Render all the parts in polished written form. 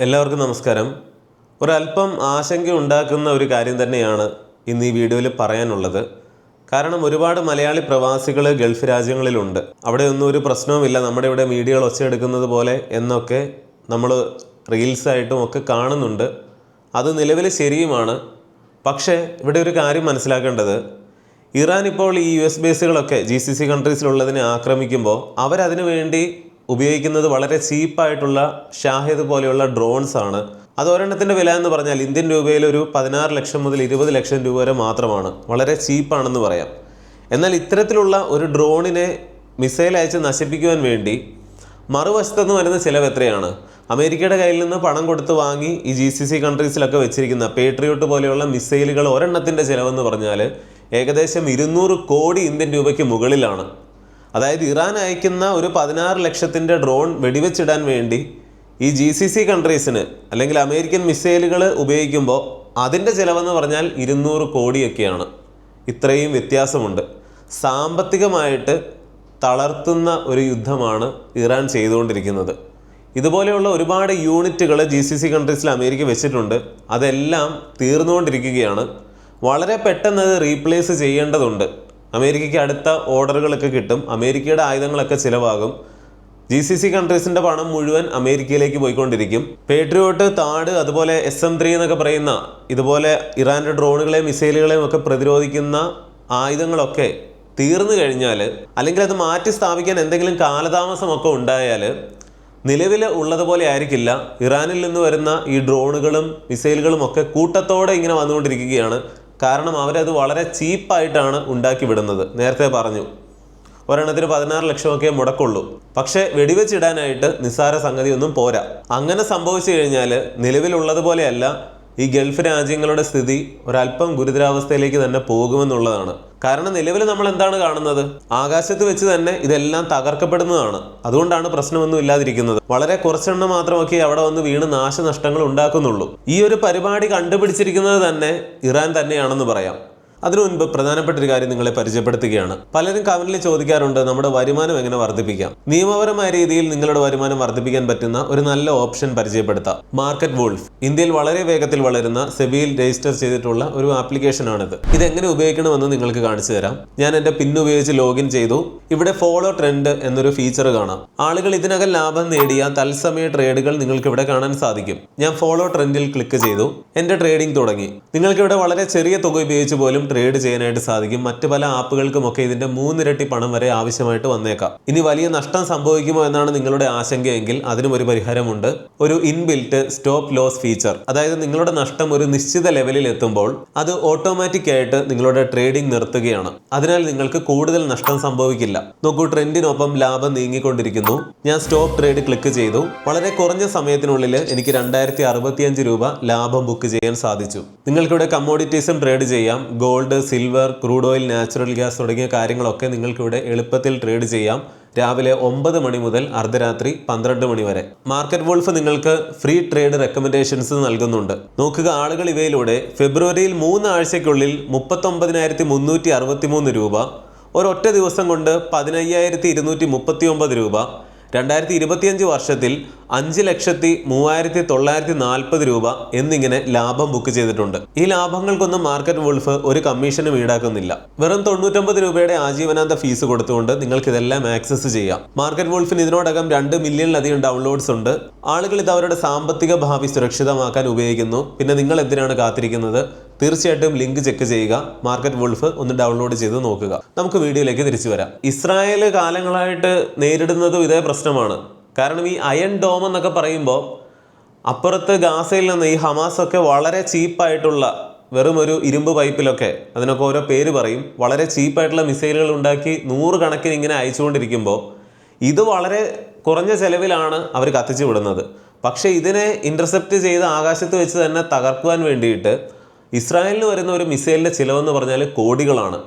എല്ലാവർക്കും നമസ്കാരം. ഒരല്പം ആശങ്ക ഉണ്ടാക്കുന്ന ഒരു കാര്യം തന്നെയാണ് ഇന്ന് ഈ വീഡിയോയിൽ പറയാനുള്ളത്. കാരണം ഒരുപാട് മലയാളി പ്രവാസികൾ ഗൾഫ് രാജ്യങ്ങളിലുണ്ട്. അവിടെ ഒന്നും ഒരു പ്രശ്നവുമില്ല, നമ്മുടെ ഇവിടെ മീഡിയകൾ ഒച്ചയെടുക്കുന്നത് പോലെ എന്നൊക്കെ നമ്മൾ റീൽസായിട്ടും ഒക്കെ കാണുന്നുണ്ട്. അത് നിലവിൽ ശരിയുമാണ്. പക്ഷേ ഇവിടെ ഒരു കാര്യം മനസ്സിലാക്കേണ്ടത്, ഇറാൻ ഇപ്പോൾ ഈ US ബേസുകളൊക്കെ GCC കൺട്രീസിലുള്ളതിനെ ആക്രമിക്കുമ്പോൾ അവരതിനു വേണ്ടി ഉപയോഗിക്കുന്നത് വളരെ ചീപ്പായിട്ടുള്ള ഷാഹിദ് പോലെയുള്ള ഡ്രോൺസ് ആണ്. അത് ഒരെണ്ണത്തിൻ്റെ വില എന്ന് പറഞ്ഞാൽ ഇന്ത്യൻ രൂപയിൽ ഒരു 16 ലക്ഷം മുതൽ 20 ലക്ഷം രൂപ വരെ മാത്രമാണ്. വളരെ ചീപ്പാണെന്ന് പറയാം. എന്നാൽ ഇത്തരത്തിലുള്ള ഒരു ഡ്രോണിനെ മിസൈൽ അയച്ച് നശിപ്പിക്കുവാൻ വേണ്ടി മറുവശത്തുനിന്ന് വരുന്ന ചിലവ് എത്രയാണ്? അമേരിക്കയുടെ കയ്യിൽ നിന്ന് പണം കൊടുത്ത് വാങ്ങി ഈ GCC കൺട്രീസിലൊക്കെ വെച്ചിരിക്കുന്ന പേട്രിയോട്ട് പോലെയുള്ള മിസൈലുകൾ ഒരെണ്ണത്തിൻ്റെ ചിലവെന്ന് പറഞ്ഞാൽ ഏകദേശം 200 കോടി ഇന്ത്യൻ രൂപയ്ക്ക് മുകളിലാണ്. അതായത് ഇറാൻ അയക്കുന്ന ഒരു 16 ലക്ഷത്തിൻ്റെ ഡ്രോൺ വെടിവെച്ചിടാൻ വേണ്ടി ഈ GCC കൺട്രീസിന് അല്ലെങ്കിൽ അമേരിക്കൻ മിസൈലുകൾ ഉപയോഗിക്കുമ്പോൾ അതിൻ്റെ ചിലവെന്ന് പറഞ്ഞാൽ 200 കോടിയൊക്കെയാണ്. ഇത്രയും വ്യത്യാസമുണ്ട്. സാമ്പത്തികമായിട്ട് തളർത്തുന്ന ഒരു യുദ്ധമാണ് ഇറാൻ ചെയ്തുകൊണ്ടിരിക്കുന്നത്. ഇതുപോലെയുള്ള ഒരുപാട് യൂണിറ്റുകൾ GCC കൺട്രീസിൽ അമേരിക്ക വെച്ചിട്ടുണ്ട്. അതെല്ലാം തീർന്നുകൊണ്ടിരിക്കുകയാണ്. വളരെ പെട്ടെന്ന് അത് റീപ്ലേസ് ചെയ്യേണ്ടതുണ്ട്. അമേരിക്കയ്ക്ക് അടുത്ത ഓർഡറുകളൊക്കെ കിട്ടും. അമേരിക്കയുടെ ആയുധങ്ങളൊക്കെ ചിലവാകും. GCC കൺട്രീസിൻ്റെ പണം മുഴുവൻ അമേരിക്കയിലേക്ക് പോയിക്കൊണ്ടിരിക്കും. പേട്രിയോട്ട്, താഡ്, അതുപോലെ SM-3 എന്നൊക്കെ പറയുന്ന ഇതുപോലെ ഇറാൻ്റെ ഡ്രോണുകളെയും മിസൈലുകളെയും ഒക്കെ പ്രതിരോധിക്കുന്ന ആയുധങ്ങളൊക്കെ തീർന്നു കഴിഞ്ഞാൽ, അല്ലെങ്കിൽ അത് മാറ്റി സ്ഥാപിക്കാൻ എന്തെങ്കിലും കാലതാമസമൊക്കെ ഉണ്ടായാൽ നിലവിൽ ഉള്ളതുപോലെ ആയിരിക്കില്ല. ഇറാനിൽ നിന്ന് വരുന്ന ഈ ഡ്രോണുകളും മിസൈലുകളും ഒക്കെ കൂട്ടത്തോടെ ഇങ്ങനെ വന്നുകൊണ്ടിരിക്കുകയാണ്. കാരണം അവരത് വളരെ ചീപ്പായിട്ടാണ് ഉണ്ടാക്കി വിടുന്നത്. നേരത്തെ പറഞ്ഞു, ഒരെണ്ണത്തിന് 16 ലക്ഷമൊക്കെ മുടക്കുള്ളൂ. പക്ഷേ വെടിവെച്ചിടാനായിട്ട് നിസ്സാര സംഗതിയൊന്നും പോരാ. അങ്ങനെ സംഭവിച്ചു കഴിഞ്ഞാൽ നിലവിലുള്ളതുപോലെയല്ല, ഈ ഗൾഫ് രാജ്യങ്ങളുടെ സ്ഥിതി ഒരല്പം ഗുരുതരാവസ്ഥയിലേക്ക് തന്നെ പോകുമെന്നുള്ളതാണ്. കാരണം നിലവിൽ നമ്മൾ എന്താണ് കാണുന്നത്? ആകാശത്ത് വെച്ച് തന്നെ ഇതെല്ലാം തകർക്കപ്പെടുന്നതാണ്. അതുകൊണ്ടാണ് പ്രശ്നമൊന്നും ഇല്ലാതിരിക്കുന്നത്. വളരെ കുറച്ചെണ്ണം മാത്രമൊക്കെ അവിടെ വന്ന് വീണ് നാശനഷ്ടങ്ങൾ ഉണ്ടാക്കുന്നുള്ളൂ. ഈ ഒരു പരിപാടി കണ്ടുപിടിച്ചിരിക്കുന്നത് തന്നെ ഇറാൻ തന്നെയാണെന്ന് പറയാം. അതിനു മുൻപ് പ്രധാനപ്പെട്ട ഒരു കാര്യം നിങ്ങളെ പരിചയപ്പെടുത്തുകയാണ്. പലരും കമന്റിൽ ചോദിക്കാറുണ്ട്, നമ്മുടെ വരുമാനം എങ്ങനെ വർദ്ധിപ്പിക്കാം? നിയമപരമായ രീതിയിൽ നിങ്ങളുടെ വരുമാനം വർദ്ധിപ്പിക്കാൻ പറ്റുന്ന ഒരു നല്ല ഓപ്ഷൻ പരിചയപ്പെടുത്താം. മാർക്കറ്റ് വോൾഫ് ഇന്ത്യയിൽ വളരെ വേഗത്തിൽ വളരുന്ന സെബിയിൽ രജിസ്റ്റർ ചെയ്തിട്ടുള്ള ഒരു ആപ്ലിക്കേഷനാണിത്. ഇതെങ്ങനെ ഉപയോഗിക്കണമെന്ന് നിങ്ങൾക്ക് കാണിച്ചു തരാം. ഞാൻ എൻ്റെ പിൻ ഉപയോഗിച്ച് ലോഗിൻ ചെയ്തു. ഇവിടെ ഫോളോ ട്രെൻഡ് എന്നൊരു ഫീച്ചർ കാണാം. ആളുകൾ ഇതിനകം ലാഭം നേടിയ തത്സമയ ട്രേഡുകൾ നിങ്ങൾക്ക് ഇവിടെ കാണാൻ സാധിക്കും. ഞാൻ ഫോളോ ട്രെൻഡിൽ ക്ലിക്ക് ചെയ്തു. എൻ്റെ ട്രേഡിംഗ് തുടങ്ങി. നിങ്ങൾക്ക് ഇവിടെ വളരെ ചെറിയ തുക ഉപയോഗിച്ച് പോലും ട്രേഡ് ചെയ്യാനായിട്ട് സാധിക്കും. മറ്റ് പല ആപ്പുകൾക്കുമൊക്കെ ഇതിന്റെ 3 ഇരട്ടി പണം വരെ ആവശ്യമായിട്ട് വന്നേക്കാം. ഇനി വലിയ നഷ്ടം സംഭവിക്കുമോ എന്നാണ് നിങ്ങളുടെ ആശങ്കയെങ്കിൽ അതിനും ഒരു പരിഹാരമുണ്ട്. ഒരു ഇൻബിൽറ്റ് സ്റ്റോപ്പ് ലോസ് ഫീച്ചർ. അതായത് നിങ്ങളുടെ നഷ്ടം ഒരു നിശ്ചിത ലെവലിൽ എത്തുമ്പോൾ അത് ഓട്ടോമാറ്റിക് ആയിട്ട് നിങ്ങളുടെ ട്രേഡിംഗ് നിർത്തുകയാണ്. അതിനാൽ നിങ്ങൾക്ക് കൂടുതൽ നഷ്ടം സംഭവിക്കില്ല. നോക്കൂ, ട്രെൻഡിനൊപ്പം ലാഭം നീങ്ങിക്കൊണ്ടിരിക്കുന്നു. ഞാൻ സ്റ്റോപ്പ് ട്രേഡ് ക്ലിക്ക് ചെയ്തു. വളരെ കുറഞ്ഞ സമയത്തിനുള്ളിൽ എനിക്ക് 2065 രൂപ ലാഭം ബുക്ക് ചെയ്യാൻ സാധിച്ചു. നിങ്ങൾക്കിവിടെ കമ്മോഡിറ്റീസും ട്രേഡ് ചെയ്യാം. Gold, silver, crude oil, natural gas തുടങ്ങിയ കാര്യങ്ങളൊക്കെ നിങ്ങൾക്കിവിടെ എളുപ്പത്തിൽ ട്രേഡ് ചെയ്യാം. രാവിലെ 9 മണി മുതൽ അർദ്ധരാത്രി 12 മണി വരെ. മാർക്കറ്റ് വോൾഫ് നിങ്ങൾക്ക് ഫ്രീ ട്രേഡ് റെക്കമെൻഡേഷൻസ് നൽകുന്നുണ്ട്. നോക്കുക, ആളുകൾ ഇവയിലൂടെ ഫെബ്രുവരിയിൽ 3 ആഴ്ചയ്ക്കുള്ളിൽ 39,363 രൂപ, ഒരൊറ്റ ദിവസം കൊണ്ട് 15,239 രൂപ, 2025 വർഷത്തിൽ 5,03,940 രൂപ എന്നിങ്ങനെ ലാഭം ബുക്ക് ചെയ്തിട്ടുണ്ട്. ഈ ലാഭങ്ങൾക്കൊന്നും മാർക്കറ്റ് വോൾഫ് ഒരു കമ്മീഷനും ഈടാക്കുന്നില്ല. വെറും 99 രൂപയുടെ ആജീവനാന്ത ഫീസ് കൊടുത്തുകൊണ്ട് നിങ്ങൾക്ക് ഇതെല്ലാം ആക്സസ് ചെയ്യാം. മാർക്കറ്റ് വോൾഫിന് ഇതിനോടകം 2 മില്യണിലധികം ഡൗൺലോഡ്സ് ഉണ്ട്. ആളുകൾ ഇത് അവരുടെ സാമ്പത്തിക ഭാവി സുരക്ഷിതമാക്കാൻ ഉപയോഗിക്കുന്നു. പിന്നെ നിങ്ങൾ എന്തിനാണ് കാത്തിരിക്കുന്നത്? തീർച്ചയായിട്ടും ലിങ്ക് ചെക്ക് ചെയ്യുക. മാർക്കറ്റ് വോൾഫ് ഒന്ന് ഡൗൺലോഡ് ചെയ്ത് നോക്കുക. നമുക്ക് വീഡിയോയിലേക്ക് തിരിച്ചു വരാം. ഇസ്രായേൽ കാലങ്ങളായിട്ട് നേരിടുന്നതും ഇതേ പ്രശ്നമാണ്. കാരണം ഈ അയൺ ഡോം എന്നൊക്കെ പറയുമ്പോൾ അപ്പുറത്ത് ഗാസയിൽ നിന്ന് ഈ ഹമാസൊക്കെ വളരെ ചീപ്പായിട്ടുള്ള വെറും ഒരു ഇരുമ്പ് പൈപ്പിലൊക്കെ, അതിനൊക്കെ ഓരോ പേര് പറയും, വളരെ ചീപ്പായിട്ടുള്ള മിസൈലുകൾ ഉണ്ടാക്കി 100 കണക്കിന് ഇങ്ങനെ അയച്ചുകൊണ്ടിരിക്കുമ്പോൾ ഇത് വളരെ കുറഞ്ഞ ചെലവിലാണ് അവർ കത്തിച്ചു വിടുന്നത്. പക്ഷേ ഇതിനെ ഇൻ്റർസെപ്റ്റ് ചെയ്ത് ആകാശത്ത് വെച്ച് തന്നെ തകർക്കുവാൻ വേണ്ടിയിട്ട് ഇസ്രായേലിന് വരുന്ന ഒരു മിസൈലിൻ്റെ ചിലവെന്ന് പറഞ്ഞാൽ കോടികളാണ്.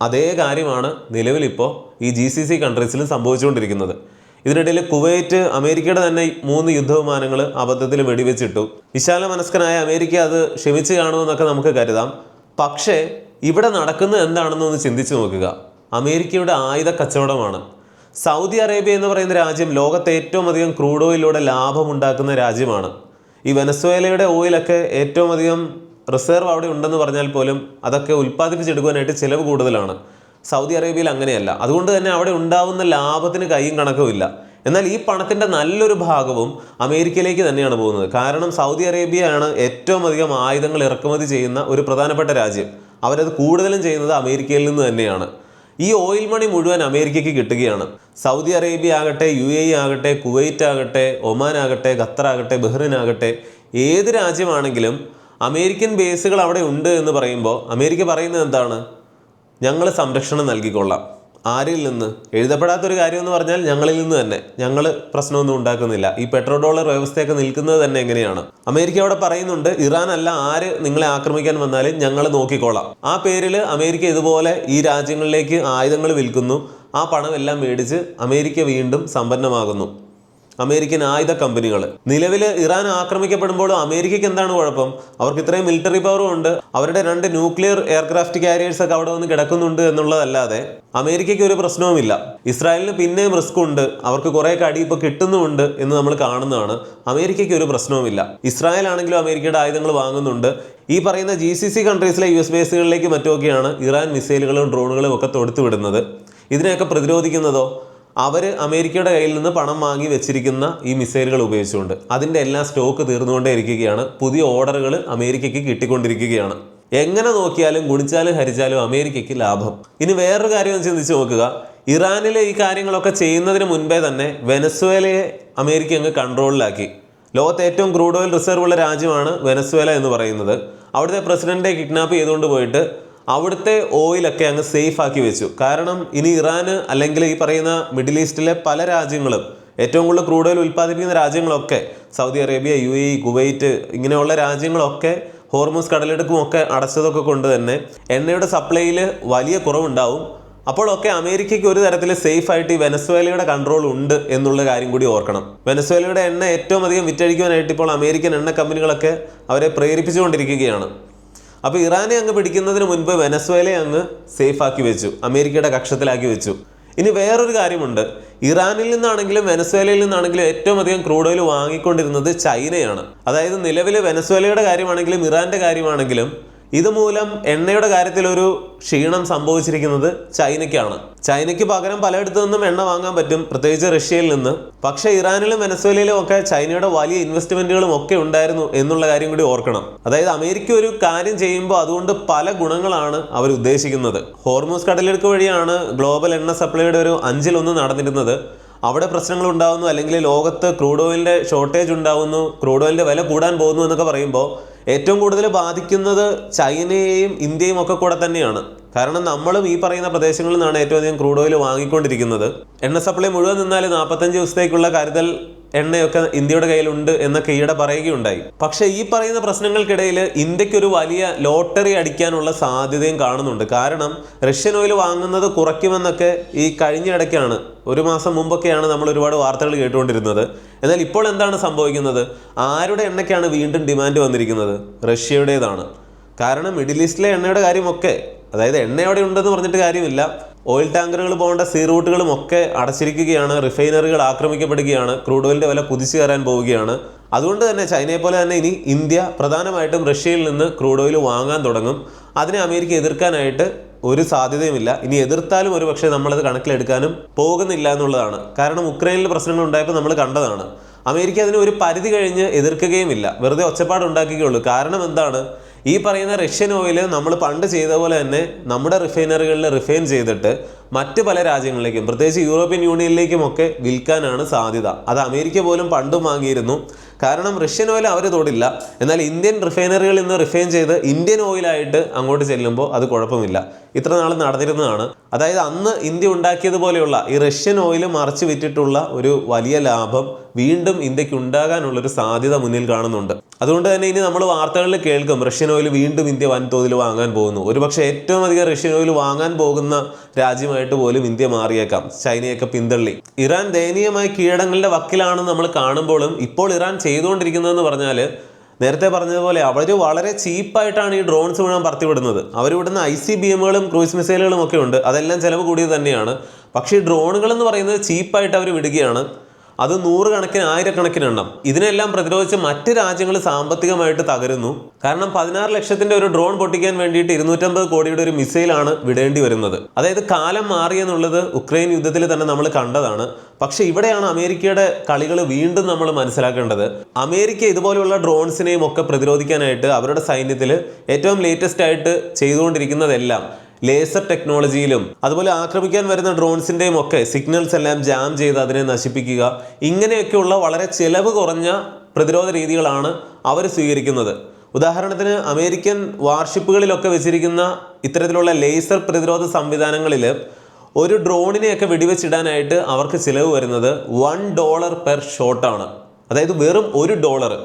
അതേ കാര്യമാണ് നിലവിലിപ്പോൾ ഈ GCC കൺട്രീസിലും സംഭവിച്ചുകൊണ്ടിരിക്കുന്നത്. ഇതിനിടയിൽ കുവൈറ്റ് അമേരിക്കയുടെ തന്നെ 3 യുദ്ധവിമാനങ്ങൾ അബദ്ധത്തിൽ വെടിവെച്ചിട്ടു. വിശാല മനസ്കനായ അമേരിക്ക അത് ക്ഷമിച്ച് കാണുമെന്നൊക്കെ നമുക്ക് കരുതാം. പക്ഷേ ഇവിടെ നടക്കുന്നത് എന്താണെന്നൊന്ന് ചിന്തിച്ചു നോക്കുക. അമേരിക്കയുടെ ആയുധ കച്ചവടമാണ്. സൗദി അറേബ്യ എന്ന് പറയുന്ന രാജ്യം ലോകത്തെ ഏറ്റവും അധികം ക്രൂഡ് ഓയിലൂടെ ലാഭമുണ്ടാക്കുന്ന രാജ്യമാണ്. ഈ വെനസ്വേലയുടെ ഓയിലൊക്കെ ഏറ്റവും അധികം റിസർവ് അവിടെ ഉണ്ടെന്ന് പറഞ്ഞാൽ പോലും അതൊക്കെ ഉൽപ്പാദിപ്പിച്ചെടുക്കാനായിട്ട് ചിലവ് കൂടുതലാണ്. സൗദി അറേബ്യയിൽ അങ്ങനെയല്ല. അതുകൊണ്ട് തന്നെ അവിടെ ഉണ്ടാവുന്ന ലാഭത്തിന് കൈയും കണക്കുമില്ല. എന്നാൽ ഈ പണത്തിൻ്റെ നല്ലൊരു ഭാഗവും അമേരിക്കയിലേക്ക് തന്നെയാണ് പോകുന്നത്. കാരണം സൗദി അറേബ്യയാണ് ഏറ്റവും അധികം ആയുധങ്ങൾ ഇറക്കുമതി ചെയ്യുന്ന ഒരു പ്രധാനപ്പെട്ട രാജ്യം. അവരത് കൂടുതലും ചെയ്യുന്നത് അമേരിക്കയിൽ നിന്ന് തന്നെയാണ്. ഈ ഓയിൽ മണി മുഴുവൻ അമേരിക്കയ്ക്ക് കിട്ടുകയാണ്. സൗദി അറേബ്യ ആകട്ടെ, UAE ആകട്ടെ, കുവൈറ്റ് ആകട്ടെ, ഒമാൻ ആകട്ടെ, ഖത്തർ ആകട്ടെ, ബഹ്റിൻ ആകട്ടെ, ഏത് രാജ്യമാണെങ്കിലും അമേരിക്കൻ ബേസുകൾ അവിടെ ഉണ്ട് എന്ന് പറയുമ്പോൾ അമേരിക്ക പറയുന്നത് എന്താണ്? ഞങ്ങൾ സംരക്ഷണം നൽകിക്കൊള്ളാം. ആരിൽ നിന്ന്? എഴുതപ്പെടാത്തൊരു കാര്യം എന്ന് പറഞ്ഞാൽ ഞങ്ങളിൽ നിന്ന് തന്നെ. ഞങ്ങൾ പ്രശ്നമൊന്നും ഉണ്ടാക്കുന്നില്ല. ഈ പെട്രോ ഡോളർ വ്യവസ്ഥയൊക്കെ നിൽക്കുന്നത് തന്നെ എങ്ങനെയാണ്? അമേരിക്ക അവിടെ പറയുന്നുണ്ട്, ഇറാൻ അല്ല ആര് നിങ്ങളെ ആക്രമിക്കാൻ വന്നാലും ഞങ്ങൾ നോക്കിക്കോളാം. ആ പേരിൽ അമേരിക്ക ഇതുപോലെ ഈ രാജ്യങ്ങളിലേക്ക് ആയുധങ്ങൾ വിൽക്കുന്നു. ആ പണം എല്ലാം മേടിച്ച് അമേരിക്ക വീണ്ടും സമ്പന്നമാകുന്നു. അമേരിക്കൻ ആയുധ കമ്പനികൾ. നിലവിൽ ഇറാൻ ആക്രമിക്കപ്പെടുമ്പോഴും അമേരിക്കയ്ക്ക് എന്താണ് കുഴപ്പം? അവർക്ക് ഇത്രയും മിലിറ്ററി പവറും ഉണ്ട്. അവരുടെ 2 ന്യൂക്ലിയർ എയർക്രാഫ്റ്റ് കാരിയേഴ്സ് ഒക്കെ അവിടെ വന്ന് കിടക്കുന്നുണ്ട് എന്നുള്ളതല്ലാതെ അമേരിക്കയ്ക്ക് ഒരു പ്രശ്നവുമില്ല. ഇസ്രായേലിന് പിന്നെയും റിസ്ക് ഉണ്ട്. അവർക്ക് കുറേ അടി ഇപ്പോൾ കിട്ടുന്നുമുണ്ട് എന്ന് നമ്മൾ കാണുന്നതാണ്. അമേരിക്കയ്ക്ക് ഒരു പ്രശ്നവുമില്ല. ഇസ്രായേൽ ആണെങ്കിലും അമേരിക്കയുടെ ആയുധങ്ങൾ വാങ്ങുന്നുണ്ട്. ഈ പറയുന്ന GCC കൺട്രീസിലെ US ബേസുകളിലേക്ക് മറ്റുമൊക്കെയാണ് ഇറാൻ മിസൈലുകളും ഡ്രോണുകളും ഒക്കെ തൊടുത്തു വിടുന്നത്. ഇതിനെയൊക്കെ പ്രതിരോധിക്കുന്നതോ അവർ അമേരിക്കയുടെ കയ്യിൽ നിന്ന് പണം വാങ്ങി വെച്ചിരിക്കുന്ന ഈ മിസൈലുകൾ ഉപയോഗിച്ചുകൊണ്ട്. അതിൻ്റെ എല്ലാം സ്റ്റോക്ക് തീർന്നുകൊണ്ടേ ഇരിക്കുകയാണ്. പുതിയ ഓർഡറുകൾ അമേരിക്കയ്ക്ക് കിട്ടിക്കൊണ്ടിരിക്കുകയാണ്. എങ്ങനെ നോക്കിയാലും ഗുണിച്ചാലും ഹരിച്ചാലും അമേരിക്കയ്ക്ക് ലാഭം. ഇനി വേറൊരു കാര്യം ചിന്തിച്ച് നോക്കുക. ഇറാനിലെ ഈ കാര്യങ്ങളൊക്കെ ചെയ്യുന്നതിന് മുൻപേ തന്നെ വെനസ്വേലയെ അമേരിക്ക അങ്ങ് കൺട്രോളിലാക്കി. ലോകത്തെ ഏറ്റവും ക്രൂഡ് ഓയിൽ റിസർവ് ഉള്ള രാജ്യമാണ് വെനസ്വേല എന്ന് പറയുന്നത്. അവിടുത്തെ പ്രസിഡന്റിനെ കിഡ്നാപ്പ് ചെയ്തുകൊണ്ട് പോയിട്ട് അവിടുത്തെ ഓയിലൊക്കെ അങ്ങ് സേഫ് ആക്കി വെച്ചു. കാരണം ഇനി ഇറാന് അല്ലെങ്കിൽ ഈ പറയുന്ന മിഡിൽ ഈസ്റ്റിലെ പല രാജ്യങ്ങളും, ഏറ്റവും കൂടുതൽ ക്രൂഡ് ഓയിൽ ഉൽപ്പാദിപ്പിക്കുന്ന രാജ്യങ്ങളൊക്കെ സൗദി അറേബ്യ, UAE, കുവൈറ്റ് ഇങ്ങനെയുള്ള രാജ്യങ്ങളൊക്കെ ഹോർമൂസ് കടലിടുക്കും ഒക്കെ അടച്ചതൊക്കെ കൊണ്ട് തന്നെ എണ്ണയുടെ സപ്ലൈയിൽ വലിയ കുറവുണ്ടാവും. അപ്പോഴൊക്കെ അമേരിക്കയ്ക്ക് ഒരു തരത്തിൽ സേഫ് ആയിട്ട് ഈ വെനസ്വേലയുടെ കൺട്രോൾ ഉണ്ട് എന്നുള്ള കാര്യം കൂടി ഓർക്കണം. വെനസ്വേലയുടെ എണ്ണ ഏറ്റവും അധികം വിറ്റഴിക്കുവാനായിട്ട് ഇപ്പോൾ അമേരിക്കൻ എണ്ണ കമ്പനികളൊക്കെ അവരെ പ്രേരിപ്പിച്ചുകൊണ്ടിരിക്കുകയാണ്. അപ്പോൾ ഇറാനെ അങ്ങ് പിടിക്കുന്നതിന് മുൻപ് വെനസ്വേലയെ അങ്ങ് സേഫ് ആക്കി വെച്ചു, അമേരിക്കയുടെ കക്ഷത്തിലാക്കി വെച്ചു. ഇനി വേറൊരു കാര്യമുണ്ട്. ഇറാനിൽ നിന്നാണെങ്കിലും വെനസ്വേലയിൽ നിന്നാണെങ്കിലും ഏറ്റവും അധികം ക്രൂഡ് ഓയിൽ വാങ്ങിക്കൊണ്ടിരുന്നത് ചൈനയാണ്. അതായത് നിലവിൽ വെനസ്വേലയുടെ കാര്യമാണെങ്കിലും ഇറാന്റെ കാര്യമാണെങ്കിലും ഇതുമൂലം എണ്ണയുടെ കാര്യത്തിൽ ഒരു ക്ഷീണം സംഭവിച്ചിരിക്കുന്നത് ചൈനയ്ക്കാണ്. ചൈനയ്ക്ക് പകരം പലയിടത്തു നിന്നും എണ്ണ വാങ്ങാൻ പറ്റും, പ്രത്യേകിച്ച് റഷ്യയിൽ നിന്ന്. പക്ഷേ ഇറാനിലും വെനസ്വേലയിലും ഒക്കെ ചൈനയുടെ വലിയ ഇൻവെസ്റ്റ്മെന്റുകളും ഒക്കെ ഉണ്ടായിരുന്നു എന്നുള്ള കാര്യം കൂടി ഓർക്കണം. അതായത് അമേരിക്ക ഒരു കാര്യം ചെയ്യുമ്പോൾ അതുകൊണ്ട് പല ഗുണങ്ങളാണ് അവർ ഉദ്ദേശിക്കുന്നത്. ഹോർമൂസ് കടലിടുക്ക് വഴിയാണ് ഗ്ലോബൽ എണ്ണ സപ്ലൈയുടെ ഒരു 1/5 നടന്നിരുന്നത്. അവിടെ പ്രശ്നങ്ങൾ ഉണ്ടാകുന്നു, അല്ലെങ്കിൽ ലോകത്ത് ക്രൂഡ് ഓയിലിന്റെ ഷോർട്ടേജ് ഉണ്ടാകുന്നു, ക്രൂഡ് ഓയിലിന്റെ വില കൂടാൻ പോകുന്നു എന്നൊക്കെ പറയുമ്പോൾ ഏറ്റവും കൂടുതൽ ബാധിക്കുന്നത് ചൈനയെയും ഇന്ത്യയും ഒക്കെ കൂടെ തന്നെയാണ്. കാരണം നമ്മളും ഈ പറയുന്ന പ്രദേശങ്ങളിൽ നിന്നാണ് ഏറ്റവും അധികം ക്രൂഡ് ഓയിൽ വാങ്ങിക്കൊണ്ടിരിക്കുന്നത്. എണ്ണ സപ്ലൈ മുഴുവൻ നിന്നാൽ 45 ദിവസത്തേക്കുള്ള കരുതൽ എണ്ണയൊക്കെ ഇന്ത്യയുടെ കയ്യിലുണ്ട് എന്നൊക്കെ ഈയിടെ പറയുകയുണ്ടായി. പക്ഷേ ഈ പറയുന്ന പ്രശ്നങ്ങൾക്കിടയിൽ ഇന്ത്യക്കൊരു വലിയ ലോട്ടറി അടിക്കാനുള്ള സാധ്യതയും കാണുന്നുണ്ട്. കാരണം റഷ്യൻ ഓയിൽ വാങ്ങുന്നത് കുറയ്ക്കുമെന്നൊക്കെ ഈ കഴിഞ്ഞ ഇടയ്ക്കാണ്, 1 മാസം മുമ്പൊക്കെയാണ് നമ്മൾ ഒരുപാട് വാർത്തകൾ കേട്ടുകൊണ്ടിരുന്നത്. എന്നാൽ ഇപ്പോൾ എന്താണ് സംഭവിക്കുന്നത്? ആരുടെ എണ്ണയ്ക്കാണ് വീണ്ടും ഡിമാൻഡ് വന്നിരിക്കുന്നത്? റഷ്യയുടേതാണ്. കാരണം മിഡിൽ ഈസ്റ്റിലെ എണ്ണയുടെ കാര്യമൊക്കെ, അതായത് എണ്ണ എവിടെ ഉണ്ടെന്ന് പറഞ്ഞിട്ട് കാര്യമില്ല, ഓയിൽ ടാങ്കറുകൾ പോകേണ്ട സീ റൂട്ടുകളും ഒക്കെ അടച്ചിരിക്കുകയാണ്, റിഫൈനറികൾ ആക്രമിക്കപ്പെടുകയാണ്, ക്രൂഡ് ഓയിലിൻ്റെ വില കുതിച്ചു കയറാൻ പോവുകയാണ്. അതുകൊണ്ട് തന്നെ ചൈനയെ പോലെ തന്നെ ഇനി ഇന്ത്യ പ്രധാനമായിട്ടും റഷ്യയിൽ നിന്ന് ക്രൂഡ് ഓയിൽ വാങ്ങാൻ തുടങ്ങും. അതിനെ അമേരിക്ക എതിർക്കാനായിട്ട് ഒരു സാധ്യതയുമില്ല. ഇനി എതിർത്താലും ഒരു പക്ഷേ നമ്മളത് കണക്കിലെടുക്കാനും പോകുന്നില്ല എന്നുള്ളതാണ്. കാരണം ഉക്രൈനിൽ പ്രശ്നങ്ങൾ ഉണ്ടായപ്പോൾ നമ്മൾ കണ്ടതാണ്. അമേരിക്ക അതിന് ഒരു പരിധി കഴിഞ്ഞ് എതിർക്കുകയുമില്ല, വെറുതെ ഒച്ചപ്പാടുണ്ടാക്കുകയുള്ളൂ. കാരണം എന്താണ്? ഈ പറയുന്ന റഷ്യൻ ഓയിൽ നമ്മൾ പണ്ട് ചെയ്ത പോലെ തന്നെ നമ്മുടെ റിഫൈനറികളിൽ റിഫൈൻ ചെയ്തിട്ട് മറ്റ് പല രാജ്യങ്ങളിലേക്കും, പ്രത്യേകിച്ച് യൂറോപ്യൻ യൂണിയനിലേക്കുമൊക്കെ വിൽക്കാനാണ് സാധ്യത. അത് അമേരിക്ക പോലും പണ്ടും വാങ്ങിയിരുന്നു. കാരണം റഷ്യൻ ഓയിൽ അവർ തൊടില്ല. എന്നാൽ ഇന്ത്യൻ റിഫൈനറികളിൽ നിന്ന് റിഫൈൻ ചെയ്ത് ഇന്ത്യൻ ഓയിലായിട്ട് അങ്ങോട്ട് ചെല്ലുമ്പോൾ അത് കുഴപ്പമില്ല. ഇത്ര നാൾ നടന്നിരുന്നതാണ്. അതായത് അന്ന് ഇന്ത്യ ഉണ്ടാക്കിയതുപോലെയുള്ള ഈ റഷ്യൻ ഓയിൽ മറിച്ച് വിറ്റിട്ടുള്ള ഒരു വലിയ ലാഭം വീണ്ടും ഇന്ത്യക്ക് ഉണ്ടാകാനുള്ളൊരു സാധ്യത മുന്നിൽ കാണുന്നുണ്ട്. അതുകൊണ്ട് തന്നെ ഇനി നമ്മൾ വാർത്തകളിൽ കേൾക്കും റഷ്യൻ ഓയിൽ വീണ്ടും ഇന്ത്യ വൻതോതിൽ വാങ്ങാൻ പോകുന്നു. ഒരുപക്ഷെ ഏറ്റവും അധികം റഷ്യൻ ഓയിൽ വാങ്ങാൻ പോകുന്ന രാജ്യമായിട്ട് പോലും ഇന്ത്യ മാറിയേക്കാം, ചൈനയൊക്കെ പിന്തള്ളി. ഇറാൻ ദയനീയമായ കീഴടങ്ങളുടെ വക്കിലാണെന്ന് നമ്മൾ കാണുമ്പോഴും ഇപ്പോൾ ഇറാൻ ചെയ്തുകൊണ്ടിരിക്കുന്നതെന്ന് പറഞ്ഞാൽ, നേരത്തെ പറഞ്ഞതുപോലെ അവർ വളരെ ചീപ്പായിട്ടാണ് ഈ ഡ്രോൺസ് മുഴുവൻ പറത്തിവിടുന്നത്. അവരിവിടുന്ന ICBMകളും ക്രൂയിസ് മിസൈലുകളും ഒക്കെ ഉണ്ട്, അതെല്ലാം ചിലവ് കൂടിയത് തന്നെയാണ്. പക്ഷേ ഈ ഡ്രോണുകൾ എന്ന് പറയുന്നത് ചീപ്പായിട്ട് അവർ വിടുകയാണ്. അത് നൂറുകണക്കിന് ആയിരക്കണക്കിന് എണ്ണം. ഇതിനെല്ലാം പ്രതിരോധിച്ച് മറ്റ് രാജ്യങ്ങൾ സാമ്പത്തികമായിട്ട് തകരുന്നു. കാരണം 16 ലക്ഷത്തിന്റെ ഒരു ഡ്രോൺ പൊട്ടിക്കാൻ വേണ്ടിയിട്ട് 250 കോടിയുടെ ഒരു മിസൈലാണ് വിടേണ്ടി വരുന്നത്. അതായത് കാലം മാറിയെന്നുള്ളത് ഉക്രൈൻ യുദ്ധത്തിൽ തന്നെ നമ്മൾ കണ്ടതാണ്. പക്ഷെ ഇവിടെയാണ് അമേരിക്കയുടെ കളികൾ വീണ്ടും നമ്മൾ മനസ്സിലാക്കേണ്ടത്. അമേരിക്ക ഇതുപോലെയുള്ള ഡ്രോൺസിനെയും ഒക്കെ പ്രതിരോധിക്കാനായിട്ട് അവരുടെ സൈന്യത്തിൽ ഏറ്റവും ലേറ്റസ്റ്റ് ആയിട്ട് ചെയ്തുകൊണ്ടിരിക്കുന്നതെല്ലാം ലേസർ ടെക്നോളജിയിലും അതുപോലെ ആക്രമിക്കാൻ വരുന്ന ഡ്രോൺസിൻ്റെയും ഒക്കെ സിഗ്നൽസ് എല്ലാം ജാം ചെയ്ത് അതിനെ നശിപ്പിക്കുക, ഇങ്ങനെയൊക്കെയുള്ള വളരെ ചിലവ് കുറഞ്ഞ പ്രതിരോധ രീതികളാണ് അവർ സ്വീകരിക്കുന്നത്. ഉദാഹരണത്തിന് അമേരിക്കൻ വാർഷിപ്പുകളിലൊക്കെ വെച്ചിരിക്കുന്ന ഇത്തരത്തിലുള്ള ലേസർ പ്രതിരോധ സംവിധാനങ്ങളിൽ ഒരു ഡ്രോണിനെയൊക്കെ വെടിവെച്ചിടാനായിട്ട് അവർക്ക് ചിലവ് വരുന്നത് $1 പെർ ഷോട്ടാണ്. അതായത് വെറും $1.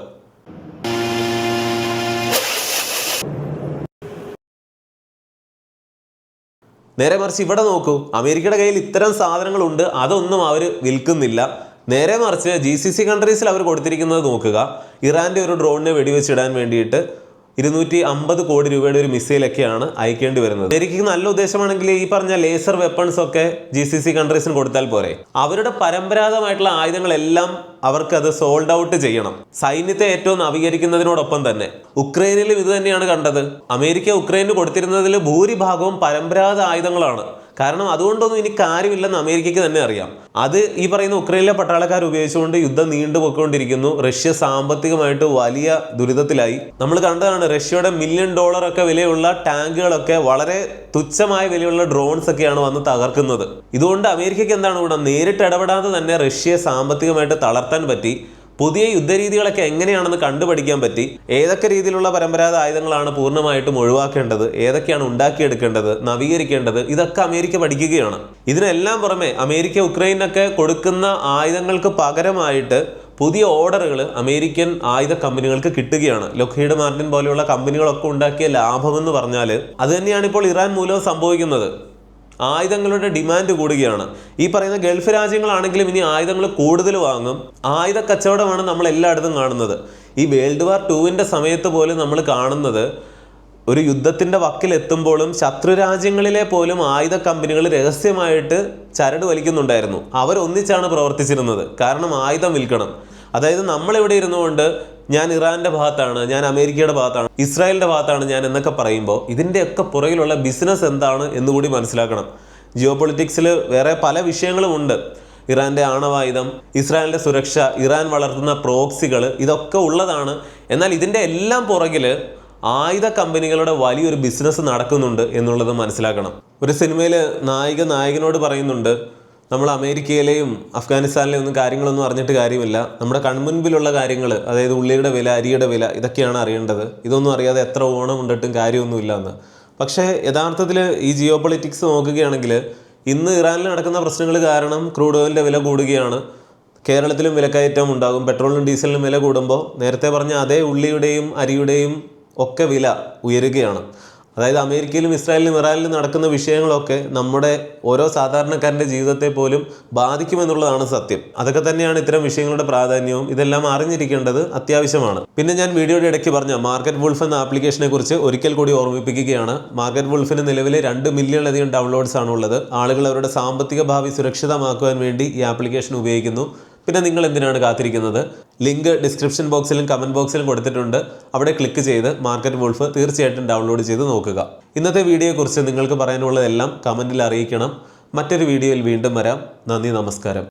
നേരെ മറിച്ച് ഇവിടെ നോക്കൂ, അമേരിക്കയുടെ കയ്യിൽ ഇത്തരം സാധനങ്ങളുണ്ട്, അതൊന്നും അവർ വിൽക്കുന്നില്ല. നേരെ മറിച്ച് GCC കൺട്രീസിൽ അവർ കൊടുത്തിരിക്കുന്നത് നോക്കുക. ഇറാൻ്റെ ഒരു ഡ്രോണിനെ വെടിവെച്ചിടാൻ വേണ്ടിയിട്ട് 250 കോടി രൂപയുടെ ഒരു മിസൈലൊക്കെയാണ് അയക്കേണ്ടി വരുന്നത്. അമേരിക്കയ്ക്ക് നല്ല ഉദ്ദേശമാണെങ്കിൽ ഈ പറഞ്ഞ ലേസർ വെപ്പൺസ് ഒക്കെ GCC കൺട്രീസിന് കൊടുത്താൽ പോരെ. അവരുടെ പരമ്പരാഗതമായിട്ടുള്ള ആയുധങ്ങളെല്ലാം അവർക്കത് സോൾഡ് ഔട്ട് ചെയ്യണം. സൈന്യത്തെ ഏറ്റവും നവീകരിക്കുന്നതിനോടൊപ്പം തന്നെ ഉക്രൈനിലും ഇത് തന്നെയാണ് കണ്ടത്. അമേരിക്ക ഉക്രൈന് കൊടുത്തിരുന്നതിൽ ഭൂരിഭാഗവും പരമ്പരാഗത ആയുധങ്ങളാണ്. കാരണം അതുകൊണ്ടൊന്നും ഇനി കാര്യമില്ലെന്ന് അമേരിക്കയ്ക്ക് തന്നെ അറിയാം. അത് ഈ പറയുന്ന ഉക്രൈനിലെ പട്ടാളക്കാർ ഉപയോഗിച്ചുകൊണ്ട് യുദ്ധം നീണ്ടുപോയിക്കൊണ്ടിരിക്കുന്നു. റഷ്യ സാമ്പത്തികമായിട്ട് വലിയ ദുരിതത്തിലായി. നമ്മൾ കണ്ടതാണ് റഷ്യയുടെ $1 മില്യൺ ഒക്കെ വിലയുള്ള ടാങ്കുകളൊക്കെ വളരെ തുച്ഛമായ വിലയുള്ള ഡ്രോൺസ് ഒക്കെയാണ് വന്ന് തകർക്കുന്നത്. ഇതുകൊണ്ട് അമേരിക്കയ്ക്ക് എന്താണ് ഗുണം? നേരിട്ട് ഇടപെടാതെ തന്നെ റഷ്യയെ സാമ്പത്തികമായിട്ട് തളർത്താൻ പറ്റി. പുതിയ യുദ്ധരീതികളൊക്കെ എങ്ങനെയാണെന്ന് കണ്ടുപഠിക്കാൻ പറ്റി. ഏതൊക്കെ രീതിയിലുള്ള പരമ്പരാഗത ആയുധങ്ങളാണ് പൂർണ്ണമായിട്ടും ഒഴിവാക്കേണ്ടത്, ഏതൊക്കെയാണ് ഉണ്ടാക്കിയെടുക്കേണ്ടത്, നവീകരിക്കേണ്ടത്, ഇതൊക്കെ അമേരിക്ക പഠിക്കുകയാണ്. ഇതിനെല്ലാം പുറമെ അമേരിക്ക ഉക്രൈനൊക്കെ കൊടുക്കുന്ന ആയുധങ്ങൾക്ക് പകരമായിട്ട് പുതിയ ഓർഡറുകൾ അമേരിക്കൻ ആയുധ കമ്പനികൾക്ക് കിട്ടുകയാണ്. ലോക്ഹീഡ് മാർട്ടിൻ പോലെയുള്ള കമ്പനികളൊക്കെ ഉണ്ടാക്കിയ ലാഭമെന്ന് പറഞ്ഞാൽ അത് തന്നെയാണ് ഇപ്പോൾ ഇറാൻ മൂലം സംഭവിക്കുന്നത്. ആയുധങ്ങളുടെ ഡിമാൻഡ് കൂടുകയാണ്. ഈ പറയുന്ന ഗൾഫ് രാജ്യങ്ങളാണെങ്കിലും ഇനി ആയുധങ്ങൾ കൂടുതൽ വാങ്ങും. ആയുധ കച്ചവടമാണ് നമ്മൾ എല്ലായിടത്തും കാണുന്നത്. ഈ വേൾഡ് വാർ 2 സമയത്ത് പോലും നമ്മൾ കാണുന്നത് ഒരു യുദ്ധത്തിൻ്റെ വക്കിലെത്തുമ്പോഴും ശത്രു രാജ്യങ്ങളിലെ പോലും ആയുധ കമ്പനികൾ രഹസ്യമായിട്ട് ചരട് വലിക്കുന്നുണ്ടായിരുന്നു. അവരൊന്നിച്ചാണ് പ്രവർത്തിച്ചിരുന്നത്. കാരണം ആയുധം വിൽക്കണം. അതായത് നമ്മളിവിടെ ഇരുന്നുകൊണ്ട് ഞാൻ ഇറാൻ്റെ ഭാഗത്താണ്, ഞാൻ അമേരിക്കയുടെ ഭാഗത്താണ്, ഇസ്രായേലിൻ്റെ ഭാഗത്താണ് ഞാൻ എന്നൊക്കെ പറയുമ്പോൾ ഇതിൻ്റെയൊക്കെ പുറകിലുള്ള ബിസിനസ് എന്താണ് എന്നുകൂടി മനസ്സിലാക്കണം. ജിയോ പൊളിറ്റിക്സിൽ വേറെ പല വിഷയങ്ങളുമുണ്ട്. ഇറാൻ്റെ ആണവായുധം, ഇസ്രായേലിൻ്റെ സുരക്ഷ, ഇറാൻ വളർത്തുന്ന പ്രോക്സികൾ, ഇതൊക്കെ ഉള്ളതാണ്. എന്നാൽ ഇതിൻ്റെ എല്ലാം പുറകിൽ ആയുധ കമ്പനികളുടെ വലിയൊരു ബിസിനസ് നടക്കുന്നുണ്ട് എന്നുള്ളത് മനസ്സിലാക്കണം. ഒരു സിനിമയിൽ നായകനോട് പറയുന്നുണ്ട്, നമ്മൾ അമേരിക്കയിലെയും അഫ്ഗാനിസ്ഥാനിലെയും ഒന്നും കാര്യങ്ങളൊന്നും അറിഞ്ഞിട്ട് കാര്യമില്ല. നമ്മുടെ കൺമുൻപിലുള്ള കാര്യങ്ങൾ, അതായത് ഉള്ളിയുടെ വില, അരിയുടെ വില, ഇതൊക്കെയാണ് അറിയേണ്ടത്. ഇതൊന്നും അറിയാതെ എത്ര ഓണം ഉണ്ടിട്ടും കാര്യമൊന്നുമില്ല എന്ന്. പക്ഷേ യഥാർത്ഥത്തിൽ ഈ ജിയോ പൊളിറ്റിക്സ് നോക്കുകയാണെങ്കിൽ ഇന്ന് ഇറാനിൽ നടക്കുന്ന പ്രശ്നങ്ങൾ കാരണം ക്രൂഡ് ഓയിലിൻ്റെ വില കൂടുകയാണ്. കേരളത്തിലും വിലക്കയറ്റം ഉണ്ടാകും. പെട്രോളിനും ഡീസലിനും വില കൂടുമ്പോൾ നേരത്തെ പറഞ്ഞ അതേ ഉള്ളിയുടെയും അരിയുടെയും ഒക്കെ വില ഉയരുകയാണ്. അതായത് അമേരിക്കയിലും ഇസ്രായേലിലും ഇറാനിലും നടക്കുന്ന വിഷയങ്ങളൊക്കെ നമ്മുടെ ഓരോ സാധാരണക്കാരൻ്റെ ജീവിതത്തെ പോലും ബാധിക്കുമെന്നുള്ളതാണ് സത്യം. അതൊക്കെ തന്നെയാണ് ഇത്തരം വിഷയങ്ങളുടെ പ്രാധാന്യവും. ഇതെല്ലാം അറിഞ്ഞിരിക്കേണ്ടത് അത്യാവശ്യമാണ്. പിന്നെ ഞാൻ വീഡിയോയുടെ ഇടയ്ക്ക് പറഞ്ഞ മാർക്കറ്റ് വുൾഫ് എന്ന ആപ്ലിക്കേഷനെ കുറിച്ച് ഒരിക്കൽ കൂടി ഓർമ്മിപ്പിക്കുകയാണ്. മാർക്കറ്റ് വുൾഫിന് നിലവിൽ 2 മില്യണിലധികം ഡൗൺലോഡ്സ് ആണുള്ളത്. ആളുകൾ അവരുടെ സാമ്പത്തിക ഭാവി സുരക്ഷിതമാക്കുവാൻ വേണ്ടി ഈ ആപ്ലിക്കേഷൻ ഉപയോഗിക്കുന്നു. പിന്നെ നിങ്ങൾ എന്തിനാണ് കാത്തിരിക്കുന്നത്? ലിങ്ക് ഡിസ്ക്രിപ്ഷൻ ബോക്സിലും കമൻറ്റ് ബോക്സിലും കൊടുത്തിട്ടുണ്ട്. അവിടെ ക്ലിക്ക് ചെയ്ത് മാർക്കറ്റ് വുൾഫ് തീർച്ചയായിട്ടും ഡൗൺലോഡ് ചെയ്ത് നോക്കുക. ഇന്നത്തെ വീഡിയോയെക്കുറിച്ച് നിങ്ങൾക്ക് പറയാനുള്ളതെല്ലാം കമൻറ്റിൽ അറിയിക്കണം. മറ്റൊരു വീഡിയോയിൽ വീണ്ടും വരാം. നന്ദി, നമസ്കാരം.